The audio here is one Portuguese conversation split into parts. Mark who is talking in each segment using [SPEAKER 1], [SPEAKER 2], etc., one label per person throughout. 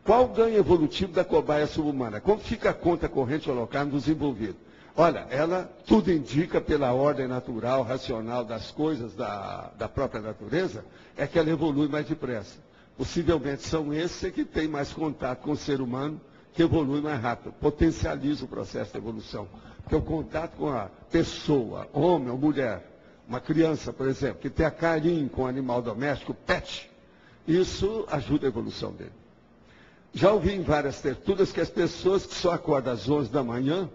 [SPEAKER 1] Qual o ganho evolutivo da cobaia subhumana? Como fica a conta corrente local dos envolvidos? Olha, ela tudo indica pela ordem natural, racional das coisas da própria natureza, é que ela evolui mais depressa. Possivelmente são esses que têm mais contato com o ser humano, que evolui mais rápido, potencializa o processo de evolução. Porque o contato com a pessoa, homem ou mulher, uma criança, por exemplo, que tem carinho com o animal doméstico, pet, isso ajuda a evolução dele. Já ouvi em várias tertulias que as pessoas que só acordam às 11 da manhã,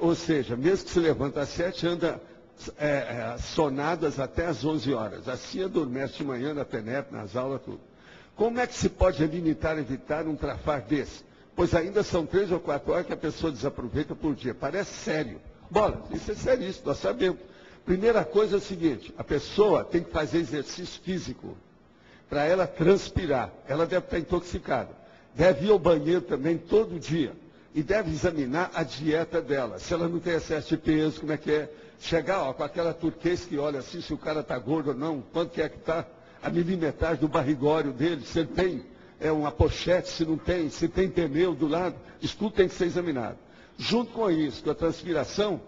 [SPEAKER 1] ou seja, mesmo que se levanta às 7, anda sonadas até às 11 horas. Assim adormece de manhã na TENEP, nas aulas, tudo. Como é que se pode evitar um trafar desse? Pois ainda são 3 ou 4 horas que a pessoa desaproveita por dia. Parece sério. Bola, isso é seríssimo, nós sabemos. Primeira coisa é o seguinte, a pessoa tem que fazer exercício físico para ela transpirar. Ela deve estar intoxicada. Deve ir ao banheiro também todo dia. E deve examinar a dieta dela. Se ela não tem excesso de peso, como é que é? Chegar com aquela turquês que olha assim, se o cara está gordo ou não, quanto que está, a milimetragem do barrigório dele, se ele tem uma pochete, se não tem, se tem pneu do lado, isso tudo tem que ser examinado. Junto com isso, com a transpiração,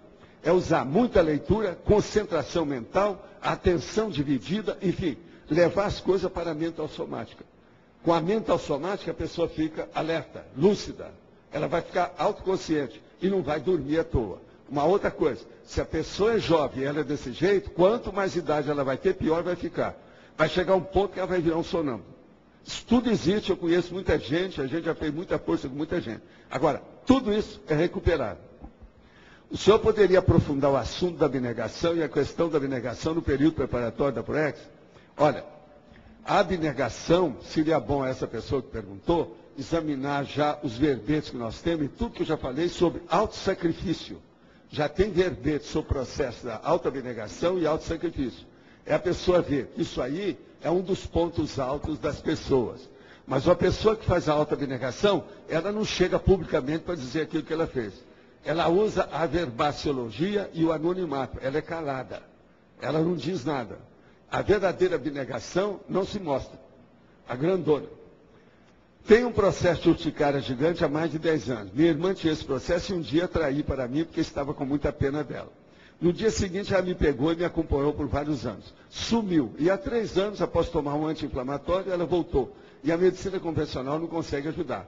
[SPEAKER 1] é usar muita leitura, concentração mental, atenção dividida, enfim, levar as coisas para a mental somática. Com a mental somática, a pessoa fica alerta, lúcida. Ela vai ficar autoconsciente e não vai dormir à toa. Uma outra coisa, se a pessoa é jovem e ela é desse jeito, quanto mais idade ela vai ter, pior vai ficar. Vai chegar um ponto que ela vai virar um sonâmbulo. Isso tudo existe, eu conheço muita gente, a gente já fez muita força com muita gente. Agora, tudo isso é recuperado. O senhor poderia aprofundar o assunto da abnegação e a questão da abnegação no período preparatório da ProEx? Olha, a abnegação, seria bom essa pessoa que perguntou, examinar já os verbetes que nós temos e tudo que eu já falei sobre autossacrifício. Já tem verbete sobre o processo da autoabnegação e autossacrifício. É a pessoa ver, isso aí é um dos pontos altos das pessoas. Mas uma pessoa que faz a autoabnegação, ela não chega publicamente para dizer aquilo que ela fez. Ela usa a verbaciologia e o anonimato. Ela é calada. Ela não diz nada. A verdadeira abnegação não se mostra. A grandona. Tem um processo de urticária gigante há mais de 10 anos. Minha irmã tinha esse processo e um dia traí para mim porque estava com muita pena dela. No dia seguinte ela me pegou e me acompanhou por vários anos. Sumiu. E há 3 anos, após tomar um anti-inflamatório, ela voltou. E a medicina convencional não consegue ajudar.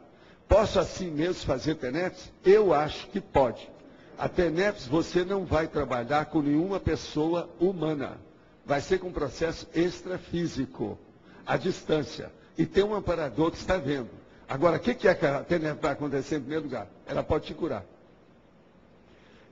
[SPEAKER 1] Posso assim mesmo fazer TENEPS? Eu acho que pode. A TENEPS você não vai trabalhar com nenhuma pessoa humana. Vai ser com um processo extrafísico, à distância. E tem um amparador que está vendo. Agora, o que é que a TENEPS vai acontecer em primeiro lugar? Ela pode te curar.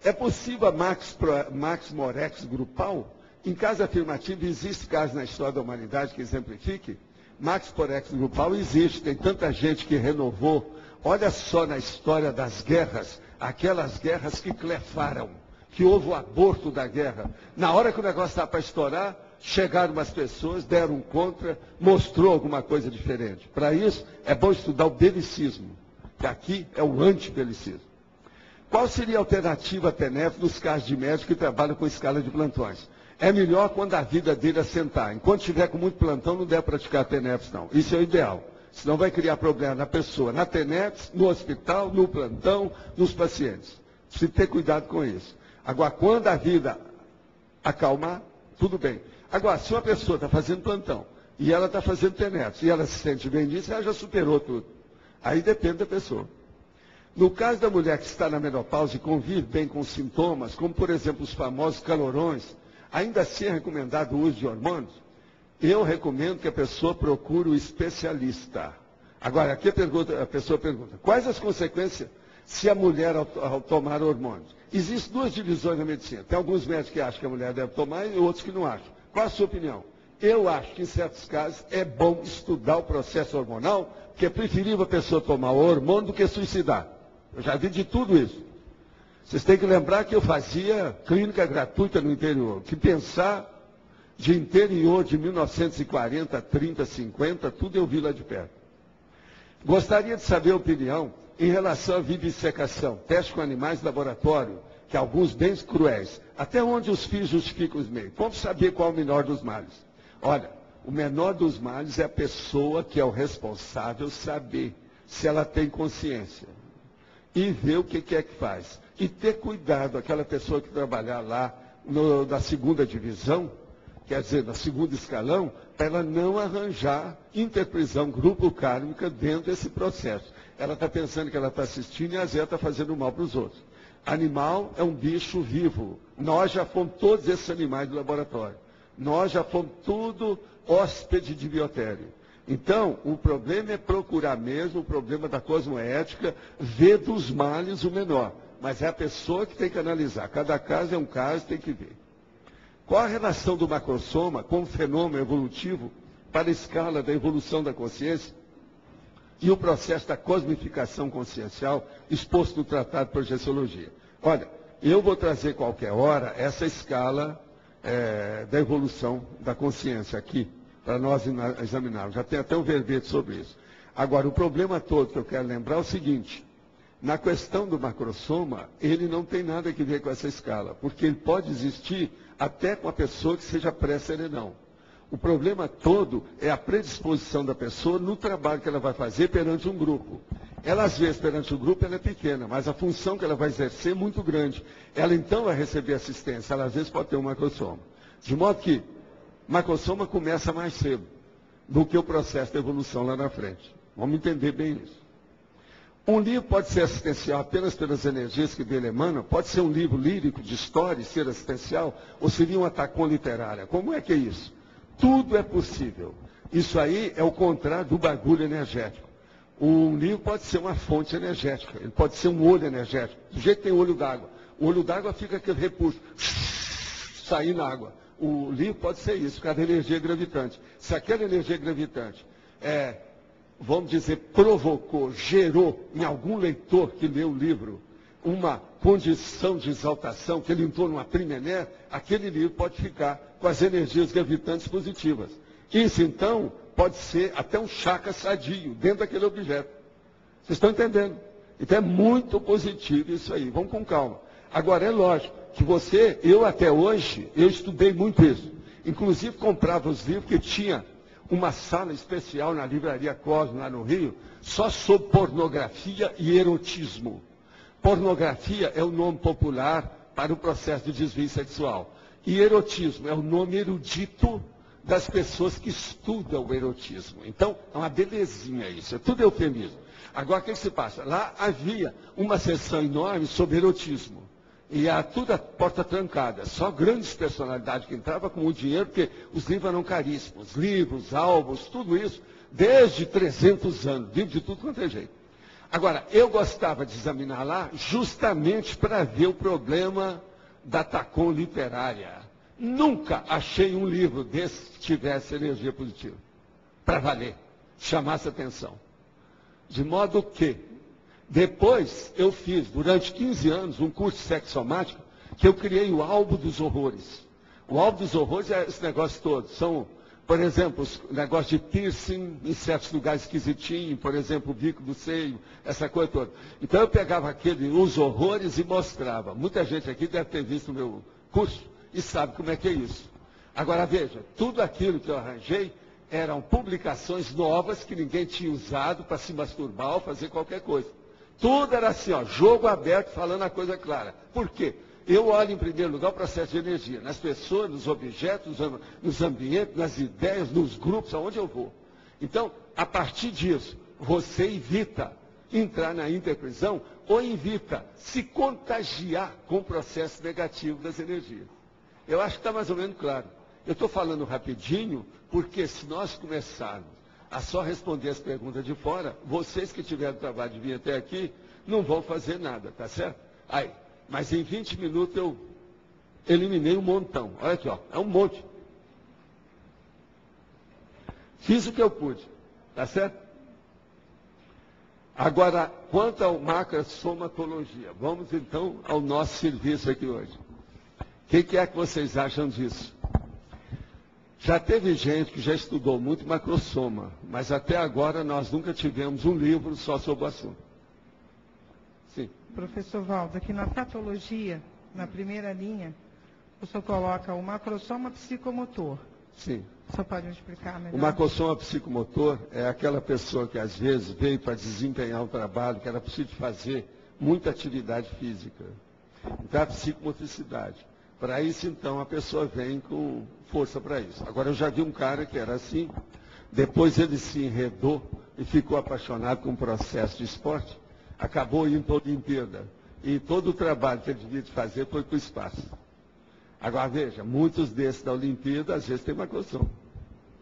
[SPEAKER 1] É possível a Max Morex grupal? Em caso afirmativo, existe caso na história da humanidade que exemplifique? Max Morex grupal existe, tem tanta gente que renovou. Olha só na história das guerras, aquelas guerras que clefaram, que houve o aborto da guerra. Na hora que o negócio estava para estourar, chegaram umas pessoas, deram um contra, mostrou alguma coisa diferente. Para isso, é bom estudar o belicismo, que aqui é o antibelicismo. Qual seria a alternativa à TENEPS nos casos de médicos que trabalham com escala de plantões? É melhor quando a vida dele assentar. Enquanto estiver com muito plantão, não deve praticar TENEPS, não. Isso é o ideal. Senão vai criar problema na pessoa, na TENEPS, no hospital, no plantão, nos pacientes. Precisa ter cuidado com isso. Agora, quando a vida acalmar, tudo bem. Agora, se uma pessoa está fazendo plantão e ela está fazendo TENEPS e ela se sente bem nisso, ela já superou tudo. Aí depende da pessoa. No caso da mulher que está na menopausa e convive bem com sintomas, como por exemplo os famosos calorões, ainda assim é recomendado o uso de hormônios? Eu recomendo que a pessoa procure o especialista. Agora, aqui a pessoa pergunta, quais as consequências se a mulher ao tomar hormônios? Existem 2 divisões na medicina. Tem alguns médicos que acham que a mulher deve tomar e outros que não acham. Qual a sua opinião? Eu acho que em certos casos é bom estudar o processo hormonal, porque é preferível a pessoa tomar o hormônio do que suicidar. Eu já vi de tudo isso. Vocês têm que lembrar que eu fazia clínica gratuita no interior. Que pensar de interior de 1940, 30, 50, tudo eu vi lá de perto. Gostaria de saber a opinião em relação à vivisecação, teste com animais de laboratório, que alguns bem cruéis. Até onde os fins justificam os meios? Como saber qual é o menor dos males? Olha, o menor dos males é a pessoa que é o responsável saber. se ela tem consciência. E ver o que é que faz. E ter cuidado, aquela pessoa que trabalhar lá na segunda divisão, quer dizer, no segundo escalão, para ela não arranjar interprisão grupo kármica dentro desse processo. Ela está pensando que ela está assistindo e às vezes está fazendo mal para os outros. Animal é um bicho vivo. Nós já fomos todos esses animais do laboratório. Nós já fomos tudo hóspede de biotério. Então, o problema é procurar mesmo, o problema da cosmoética, ver dos males o menor. Mas é a pessoa que tem que analisar. Cada caso é um caso, tem que ver. Qual a relação do macrosoma com o fenômeno evolutivo para a escala da evolução da consciência e o processo da cosmificação consciencial exposto no Tratado de Projeciologia? Olha, eu vou trazer qualquer hora essa escala da evolução da consciência aqui, para nós examinarmos. Já tem até um verbete sobre isso. Agora, o problema todo que eu quero lembrar é o seguinte: na questão do macrosoma, ele não tem nada a ver com essa escala, porque ele pode existir até com a pessoa que seja pré-serenão. O problema todo é a predisposição da pessoa no trabalho que ela vai fazer perante um grupo. Ela, às vezes, perante o grupo, ela é pequena, mas a função que ela vai exercer é muito grande. Ela, então, vai receber assistência. Ela, às vezes, pode ter um macrosoma. De modo que macrosoma começa mais cedo do que o processo de evolução lá na frente. Vamos entender bem isso. Um livro pode ser assistencial apenas pelas energias que dele emanam, pode ser um livro lírico, de história, e ser assistencial, ou seria uma tacon literária. Como é que é isso? Tudo é possível. Isso aí é o contrário do bagulho energético. Um livro pode ser uma fonte energética, ele pode ser um olho energético. Do jeito que tem olho d'água. O olho d'água fica aquele repulso, sair na água. O livro pode ser isso, por causa da energia gravitante. Se aquela energia gravitante vamos dizer, provocou, gerou em algum leitor que leu o livro uma condição de exaltação, que ele entrou numa primené, aquele livro pode ficar com as energias gravitantes positivas. Isso, então, pode ser até um chakra sadio dentro daquele objeto. Vocês estão entendendo? Então é muito positivo isso aí. Vamos com calma. Agora, é lógico que eu até hoje, eu estudei muito isso. Inclusive, comprava os livros que tinha uma sala especial na Livraria Cosmo, lá no Rio, só sobre pornografia e erotismo. Pornografia é o nome popular para o processo de desvio sexual. E erotismo é o nome erudito das pessoas que estudam o erotismo. Então, é uma belezinha isso, é tudo eufemismo. Agora, o que se passa? Lá havia uma sessão enorme sobre erotismo. E tudo a porta trancada. Só grandes personalidades que entravam com o dinheiro, porque os livros eram caríssimos. Livros, álbuns, tudo isso, desde 300 anos. Livro de tudo quanto é jeito. Agora, eu gostava de examinar lá justamente para ver o problema da tacon literária. Nunca achei um livro desse que tivesse energia positiva. Para valer. Chamasse atenção. De modo que, depois eu fiz, durante 15 anos, um curso de sexomática, que eu criei o álbum dos horrores. O álbum dos horrores é esse negócio todo. São, por exemplo, os negócios de piercing em certos lugares esquisitinhos, por exemplo, o bico do seio, essa coisa toda. Então eu pegava os horrores e mostrava. Muita gente aqui deve ter visto o meu curso e sabe como é que é isso. Agora veja, tudo aquilo que eu arranjei eram publicações novas que ninguém tinha usado para se masturbar ou fazer qualquer coisa. Tudo era assim, jogo aberto, falando a coisa clara. Por quê? Eu olho em primeiro lugar o processo de energia, nas pessoas, nos objetos, nos ambientes, nas ideias, nos grupos, aonde eu vou. Então, a partir disso, você evita entrar na interprisão ou evita se contagiar com o processo negativo das energias. Eu acho que está mais ou menos claro. Eu estou falando rapidinho, porque se nós começarmos a só responder as perguntas de fora, vocês que tiveram o trabalho de vir até aqui, não vão fazer nada, tá certo? Aí, mas em 20 minutos eu eliminei um montão. Olha aqui, é um monte. Fiz o que eu pude, tá certo? Agora, quanto ao macrosomatologia, vamos então ao nosso serviço aqui hoje. O que é que vocês acham disso? Já teve gente que já estudou muito macrosoma, mas até agora nós nunca tivemos um livro só sobre o assunto. Sim.
[SPEAKER 2] Professor Valdo, aqui na patologia, na primeira linha, o senhor coloca o macrosoma psicomotor.
[SPEAKER 1] Sim.
[SPEAKER 2] O senhor pode me explicar melhor?
[SPEAKER 1] O macossoma psicomotor é aquela pessoa que às vezes veio para desempenhar um trabalho que era preciso fazer muita atividade física. Então, a psicomotricidade. Para isso, então, a pessoa vem com força para isso. Agora, eu já vi um cara que era assim, depois ele se enredou e ficou apaixonado com o processo de esporte, acabou indo para a Olimpíada. E todo o trabalho que ele devia fazer foi para o espaço. Agora, veja, muitos desses da Olimpíada, às vezes, tem macossoma.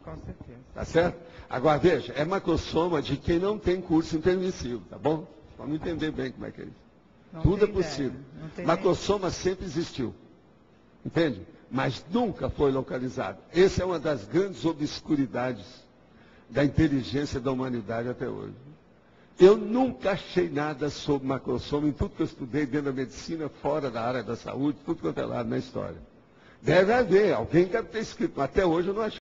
[SPEAKER 2] Com certeza.
[SPEAKER 1] Tá certo? Agora, veja, é macossoma de quem não tem curso intermissivo, tá bom? Vamos entender bem como é que é isso.
[SPEAKER 2] Não
[SPEAKER 1] Tudo é
[SPEAKER 2] tem
[SPEAKER 1] possível.
[SPEAKER 2] ideia, não tem
[SPEAKER 1] Macossoma sempre existiu. Entende? Mas nunca foi localizado. Essa é uma das grandes obscuridades da inteligência da humanidade até hoje. Eu nunca achei nada sobre macossoma em tudo que eu estudei dentro da medicina, fora da área da saúde, tudo quanto é lado na história. Deve haver, alguém deve ter escrito, mas até hoje eu não achei.